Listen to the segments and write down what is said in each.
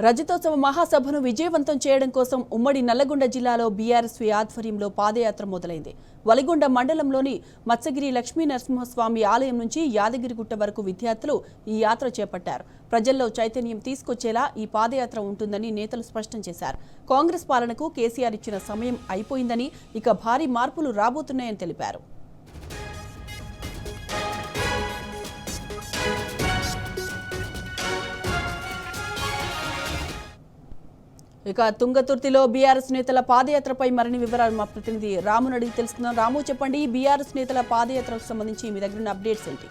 రజతోత్సవ మహాసభను విజయవంతం చేయడం కోసం ఉమ్మడి నల్లగొండ జిల్లాలో బీఆర్ఎస్వి ఆధ్వర్యంలో పాదయాత్ర మొదలైంది. వలిగొండ మండలంలోని మత్స్యగిరి లక్ష్మీ నరసింహస్వామి ఆలయం నుంచి యాదగిరిగుట్ట వరకు విద్యార్థులు ఈ యాత్ర చేపట్టారు. ప్రజల్లో చైతన్యం తీసుకొచ్చేలా ఈ పాదయాత్ర ఉంటుందని నేతలు స్పష్టం చేశారు. కాంగ్రెస్ పాలనకు కేసీఆర్ ఇచ్చిన సమయం అయిపోయిందని, ఇక భారీ మార్పులు రాబోతున్నాయని తెలిపారు. ఇక తుంగతుర్తిలో బీఆర్ఎస్ నేతల పాదయాత్రపై మరిన్ని వివరాలు మా ప్రతినిధి రామును అడిగి తెలుసుకుందాం. రాము, చెప్పండి, బీఆర్ఎస్ నేతల పాదయాత్రకు సంబంధించి మీ దగ్గర ఉన్న అప్డేట్స్ ఏంటి?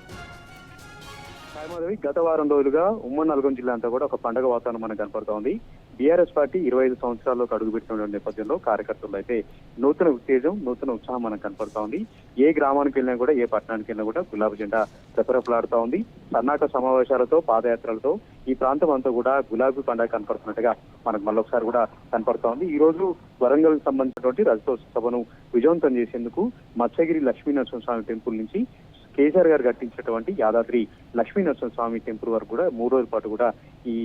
గత వారం రోజులుగా ఉమ్మడి నల్గొండ జిల్లా అంతా కూడా ఒక పండుగ వాతావరణం మనకు కనపడుతోంది. బీఆర్ఎస్ పార్టీ 25 సంవత్సరాల్లోకి అడుగు పెట్టిన నేపథ్యంలో కార్యకర్తలు అయితే నూతన ఉత్తేజం, నూతన ఉత్సాహం మనకు కనపడుతోంది. ఏ గ్రామానికి వెళ్ళినా కూడా, ఏ పట్టణానికి వెళ్ళినా కూడా గులాబీ జెండా రెపరెపలాడుతూ ఉంది. సన్నాహక సమావేశాలతో, పాదయాత్రలతో ఈ ప్రాంతం అంతా కూడా గులాబీ పండుగ కనపడుతున్నట్టుగా మనకు మళ్ళొకసారి కూడా కనపడుతోంది. ఈ రోజు వరంగల్ సంబంధించినటువంటి రజతోత్సవ సభను విజయవంతం చేసేందుకు మత్స్యగిరి లక్ష్మీ నరసింహస్వామి టెంపుల్ నుంచి కేసీఆర్ గారు కట్టించినటువంటి యాదాద్రి లక్ష్మీ నరసింహస్వామి టెంపుల్ వరకు కూడా 3 రోజుల పాటు కూడా ఈ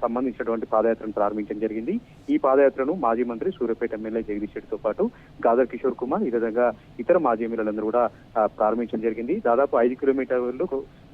సంబంధించినటువంటి పాదయాత్రను ప్రారంభించడం జరిగింది. ఈ పాదయాత్రను మాజీ మంత్రి సూర్యాపేట ఎమ్మెల్యే జగదీష్ రెడ్డితో పాటు గాదర్ కిషోర్ కుమార్, ఈ విధంగా ఇతర మాజీ ఎమ్మెల్యేలందరూ కూడా ప్రారంభించడం జరిగింది. దాదాపు 5 కిలోమీటర్లు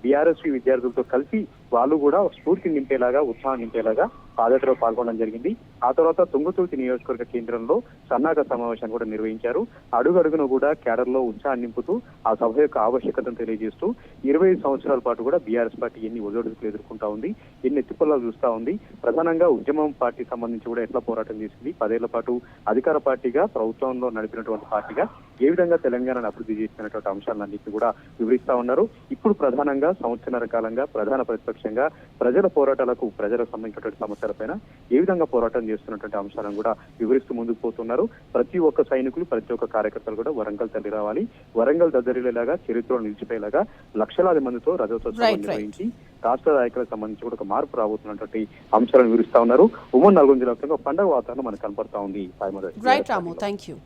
బీఆర్ఎస్ విద్యార్థులతో కలిసి వాళ్ళు కూడా స్ఫూర్తి నింపేలాగా, ఉత్సాహం నింపేలాగా పాదయాత్రలో పాల్గొనడం జరిగింది. ఆ తర్వాత తుంగతుర్తి నియోజకవర్గ కేంద్రంలో సన్నాహక సమావేశాన్ని కూడా నిర్వహించారు. అడుగడుగును కూడా క్యాడర్ లో ఉత్సాహం నింపుతూ ఆ సభ యొక్క ఆవశ్యకతను తెలియజేస్తూ 25 సంవత్సరాల పాటు కూడా బీఆర్ఎస్ పార్టీ ఎన్ని ఒడిదుడుకులు ఎదుర్కొంటా ఉంది, ఎన్ని తిప్పలాలు చూస్తా ఉంది, ప్రధానంగా ఉద్యమం పార్టీ సంబంధించి కూడా ఎట్లా పోరాటం చేసింది, 10 ఏళ్ల పాటు అధికార పార్టీగా ప్రభుత్వంలో నడిపినటువంటి పార్టీగా ఏ విధంగా తెలంగాణను అభివృద్ధి చేసినటువంటి అంశాలన్నింటినీ కూడా వివరిస్తా ఉన్నారు. ఇప్పుడు ప్రధానంగా సంవత్సరాల కాలంగా ప్రధాన ప్రతిపక్షంగా ప్రజల పోరాటాలకు, ప్రజలకు సంబంధించినటువంటి సమస్యలపైన ఏ విధంగా పోరాటం చేస్తున్నటువంటి అంశాలను కూడా వివరిస్తూ ముందుకు పోతున్నారు. ప్రతి ఒక్క సైనికులు, ప్రతి ఒక్క కార్యకర్తలు కూడా వరంగల్ తల్లి రావాలి, వరంగల్ దద్దరిల్లేలాగా, చరిత్రలో నిలిచిపోయేలాగా లక్షలాది మందితో రజతోత్సవం నిర్వహించి రాష్ట్ర నాయకులకు సంబంధించి కూడా ఒక మార్పు రాబోతున్నటువంటి అంశాలను వివరిస్తా ఉన్నారు. ఉమ్మడి నల్గొండ జిల్లా పండుగ వాతావరణం మనకు కనపడతా ఉంది. Right Ramu, thank you.